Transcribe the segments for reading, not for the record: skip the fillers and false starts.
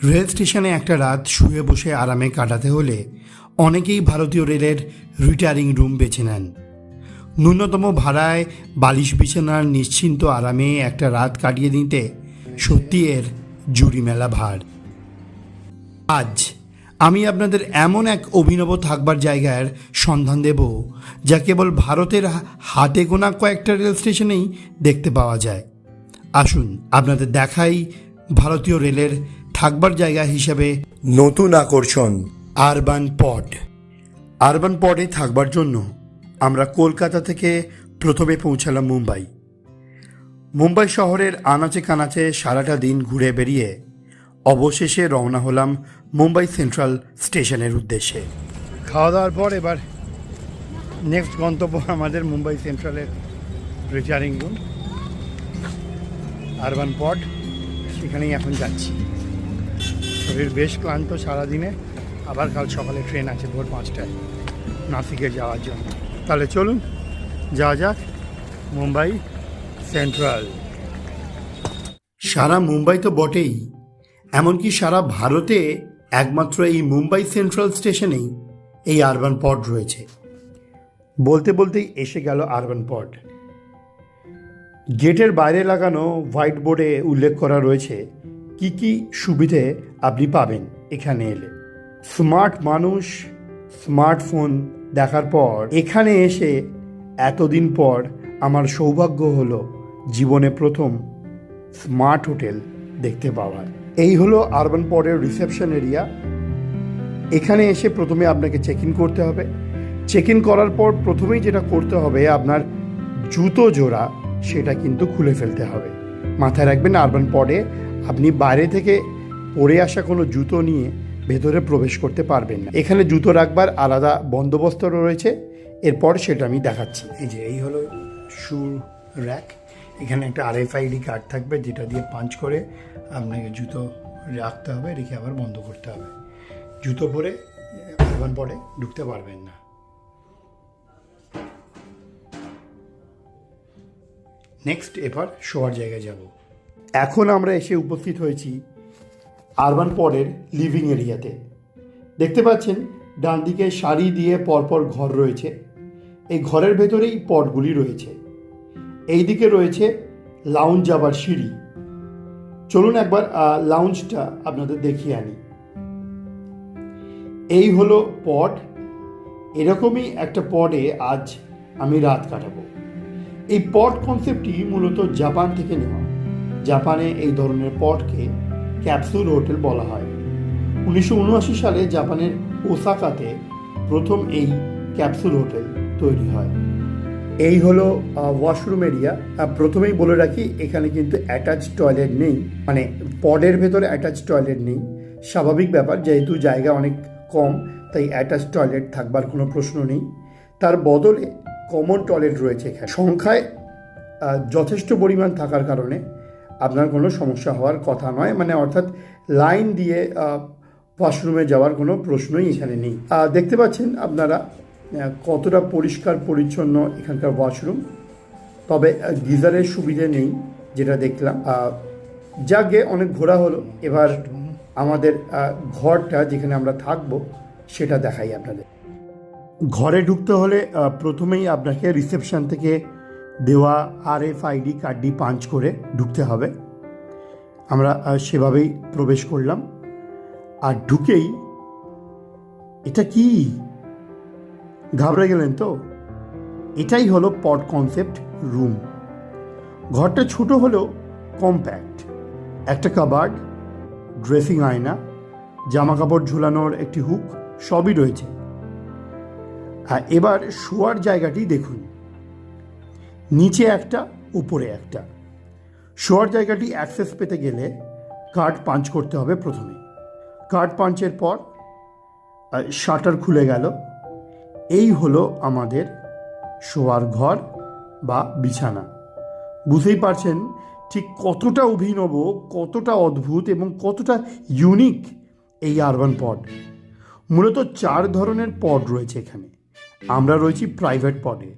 Rail স্টেশনে একটা রাত শুয়ে বসে আরামে কাটাতে হলে অনেকেই ভারতীয় রেলের রিটায়ারিং রুম বেছে নেন। ন্যূনতম ভাড়ায় বালিশ বিছানার নিশ্চিন্ত আরামে একটা রাত কাটিয়ে নিতে সত্যি এর জুড়ি মেলা ভার। আজ আমি আপনাদের এমন এক অভিনব থাকবার জায়গার সন্ধান দেব যা কেবল ভারতের হাতে গোনা কয়েকটা রেল স্টেশনেই দেখতে পাওয়া যায়। আসুন আপনাদের দেখাই ভারতীয় রেলের থাকবার জায়গা হিসেবে নতুন আকর্ষণ আরবান পড। আরবান পডে থাকবার জন্য আমরা কলকাতা থেকে প্রথমে পৌঁছালাম মুম্বাই। মুম্বাই শহরের আনাচে কানাচে সারাটা দিন ঘুরে বেরিয়ে অবশেষে রওনা হলাম মুম্বাই সেন্ট্রাল স্টেশনের উদ্দেশ্যে। খাওয়া দাওয়ার পর এবার নেক্সট গন্তব্য আমাদের মুম্বাই সেন্ট্রালের রিটায়ারিং রুম আরবান পড, সেখানেই এখন যাচ্ছি। শরীর বেশ ক্লান্ত সারাদিনে, আবার কাল সকালে ট্রেন আছে ভোর 5টায় নাসিকে যাওয়ার জন্য। তাহলে চলুন যাওয়া যাক মুম্বাই সেন্ট্রাল। সারা মুম্বাই তো বটেই, এমনকি সারা ভারতে একমাত্র এই মুম্বাই সেন্ট্রাল স্টেশনেই এই আরবান পড রয়েছে। বলতে বলতেই এসে গেল আরবান পড। গেটের বাইরে লাগানো হোয়াইট বোর্ডে উল্লেখ করা রয়েছে কি কি সুবিধে আপনি পাবেন এখানে এলে। স্মার্ট মানুষ স্মার্টফোন দেখার পর এখানে এসে এতদিন পর আমার সৌভাগ্য হলো জীবনে প্রথম স্মার্ট হোটেল দেখতে পাওয়ার। এই হলো আরবান পডের রিসেপশন এরিয়া। এখানে এসে প্রথমে আপনাকে চেক ইন করতে হবে। চেক ইন করার পর প্রথমেই যেটা করতে হবে, আপনার জুতো জোড়া সেটা কিন্তু খুলে ফেলতে হবে। মাথায় রাখবেন, আরবান পডে আপনি বাইরে থেকে পরে আসা কোনো জুতো নিয়ে ভেতরে প্রবেশ করতে পারবেন না। এখানে জুতো রাখবার আলাদা বন্দোবস্ত রয়েছে, এরপর সেটা আমি দেখাচ্ছি। এই হলো শু র্যাক। এখানে একটা RFID কার্ড থাকবে, যেটা দিয়ে পাঞ্চ করে আপনাকে জুতো রাখতে হবে, রেখে আবার বন্ধ করতে হবে। জুতো পরে আরবান পডে ঢুকতে পারবেন না। নেক্সট এবার শোয়ার জায়গায় যাব। এখন আমরা এসে উপস্থিত হয়েছি আরবান পডের লিভিং এরিয়াতে। দেখতে পাচ্ছেন ডান দিকে সারি দিয়ে পরপর ঘর রয়েছে। এই ঘরের ভেতরেই পডগুলি রয়েছে। এই দিকে রয়েছে লাউঞ্জ যাবার সিঁড়ি। চলুন একবার লাউঞ্জটা আপনাদের দেখিয়ে আনি। এই হলো পড। এরকমই একটা পডে আজ আমি রাত কাটাবো। এই পড কনসেপ্টটি মূলত জাপান থেকে নেওয়া। জাপানে এই ধরনের পডকে ক্যাপসুল হোটেল বলা হয়। 1979 সালে জাপানের ওসাকাতে প্রথম এই ক্যাপসুল হোটেল তৈরি হয়। এই হলো ওয়াশরুম এরিয়া। প্রথমেই বলে রাখি, এখানে কিন্তু অ্যাটাচ টয়লেট নেই, মানে পডের ভেতরে অ্যাটাচ টয়লেট নেই। স্বাভাবিক ব্যাপার, যেহেতু জায়গা অনেক কম, তাই অ্যাটাচ টয়লেট থাকবার কোনো প্রশ্ন নেই। তার বদলে কমন টয়লেট রয়েছে এখানে। সংখ্যায় যথেষ্ট পরিমাণ থাকার কারণে আপনার কোনো সমস্যা হওয়ার কথা নয়, মানে অর্থাৎ লাইন দিয়ে ওয়াশরুমে যাওয়ার কোনো প্রশ্নই এখানে নেই। দেখতে পাচ্ছেন আপনারা কতটা পরিষ্কার পরিচ্ছন্ন এখানকার ওয়াশরুম। তবে গিজারের সুবিধে নেই, যেটা দেখলাম। যাকে অনেক ঘোরা হলো, এবার আমাদের ঘরটা যেখানে আমরা থাকবো সেটা দেখাই আপনাদের। ঘরে ঢুকতে হলে প্রথমেই আপনাকে রিসেপশন থেকে দেওয়া RFID কার্ডটি পাঞ্চ করে ঢুকতে হবে। আমরা সেভাবেই প্রবেশ করলাম। আর ঢুকেই এটা কি, ঘাবড়ে গেলেন তো? এটাই হলো পড কনসেপ্ট রুম। ঘরটা ছোট হলেও কম্প্যাক্ট। একটা কাবার্ড, ড্রেসিং আয়না, জামা কাপড় ঝুলানোর একটি হুক সবই রয়েছে। এবার শোয়ার জায়গাটি দেখুন। নিচে একটা, উপরে একটা। শোয়ার জায়গাটি অ্যাক্সেস পেতে গেলে কার্ড পাঞ্চ করতে হবে প্রথমে। কার্ড পাঞ্চের পর শাটার খুলে গেল। এই হলো আমাদের শোয়ার ঘর বা বিছানা। বুঝতেই পারছেন ঠিক কতটা অভিনব, কতটা অদ্ভুত এবং কতটা ইউনিক এই আরবান পড। মূলত 4 ধরনের পড রয়েছে এখানে। আমরা রয়েছি প্রাইভেট পডে।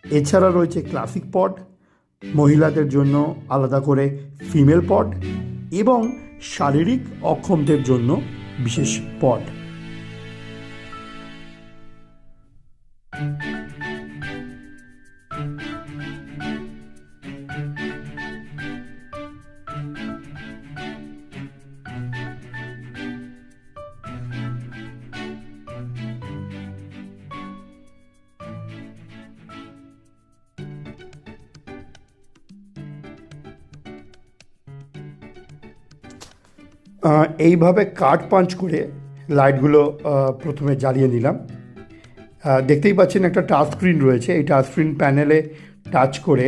এছাড়া রয়েছে ক্লাসিক পড, মহিলাদের জন্য আলাদা করে ফিমেল পড এবং শারীরিক অক্ষমদের জন্য বিশেষ পড। এইভাবে কার্ড পাঞ্চ করে লাইটগুলো প্রথমে জ্বালিয়ে নিলাম। দেখতেই পাচ্ছেন একটা টাচ স্ক্রিন রয়েছে। এই টাচ স্ক্রিন প্যানেলে টাচ করে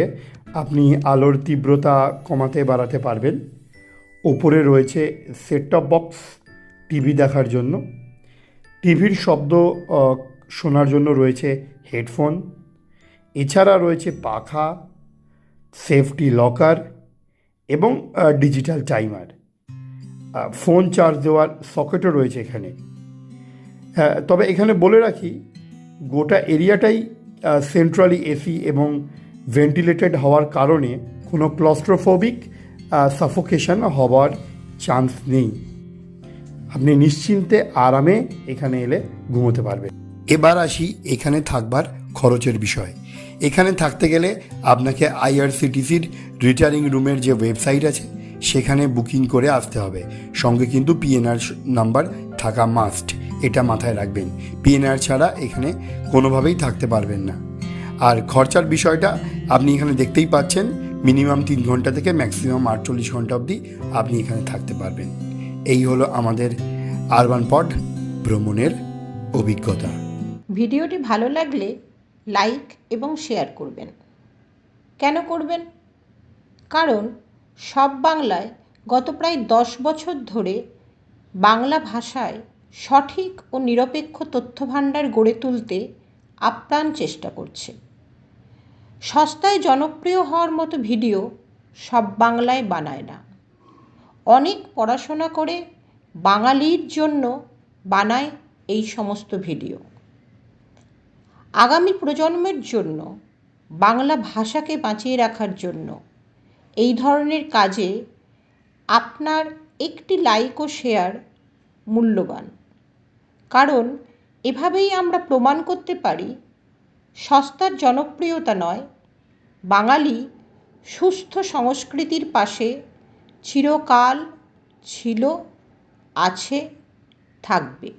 আপনি আলোর তীব্রতা কমাতে বাড়াতে পারবেন। ওপরে রয়েছে সেট টপ বক্স টিভি দেখার জন্য। টিভির শব্দ শোনার জন্য রয়েছে হেডফোন। এছাড়া রয়েছে পাখা, সেফটি লকার এবং ডিজিটাল টাইমার। ফোন চার্জ দেওয়ার সকেটও রয়েছে এখানে। তবে এখানে বলে রাখি, গোটা এরিয়াটাই সেন্ট্রালি এসি এবং ভেন্টিলেটেড হওয়ার কারণে কোনো ক্লস্ট্রোফোবিক সাফোকেশন হওয়ার চান্স নেই। আপনি নিশ্চিন্তে আরামে এখানে এলে ঘুমোতে পারবেন। এবার আসি এখানে থাকবার খরচের বিষয়। এখানে থাকতে গেলে আপনাকে আইআরসিটিসির রিটার্নিং রুমের যে ওয়েবসাইট আছে সেখানে বুকিং করে আসতে হবে। সঙ্গে কিন্তু পিএনআর নাম্বার থাকা মাস্ট, এটা মাথায় রাখবেন। পিএনআর ছাড়া এখানে কোনোভাবেই থাকতে পারবেন না। আর খরচার বিষয়টা আপনি এখানে দেখতেই পাচ্ছেন, মিনিমাম 3 ঘন্টা থেকে ম্যাক্সিমাম 48 ঘন্টা অবধি আপনি এখানে থাকতে পারবেন। এই হলো আমাদের আরবান পড ভ্রমণের অভিজ্ঞতা। ভিডিওটি ভালো লাগলে লাইক এবং শেয়ার করবেন। কেন করবেন? কারণ সব বাংলায় গত প্রায় 10 বছর ধরে বাংলা ভাষায় সঠিক ও নিরপেক্ষ তথ্যভাণ্ডার গড়ে তুলতে আপ্রাণ চেষ্টা করছে। সস্তায় জনপ্রিয় হওয়ার মতো ভিডিও সব বাংলায় বানায় না। অনেক পড়াশোনা করে বাঙালির জন্য বানায় এই সমস্ত ভিডিও। আগামী প্রজন্মের জন্য বাংলা ভাষাকে বাঁচিয়ে রাখার জন্য এই ধরনের কাজে আপনার একটি লাইক ও শেয়ার মূল্যবান। কারণ এভাবেই আমরা প্রমাণ করতে পারি সস্তার জনপ্রিয়তা নয়, বাঙালি সুস্থ সংস্কৃতির পাশে চিরকাল ছিল, আছে, থাকবে।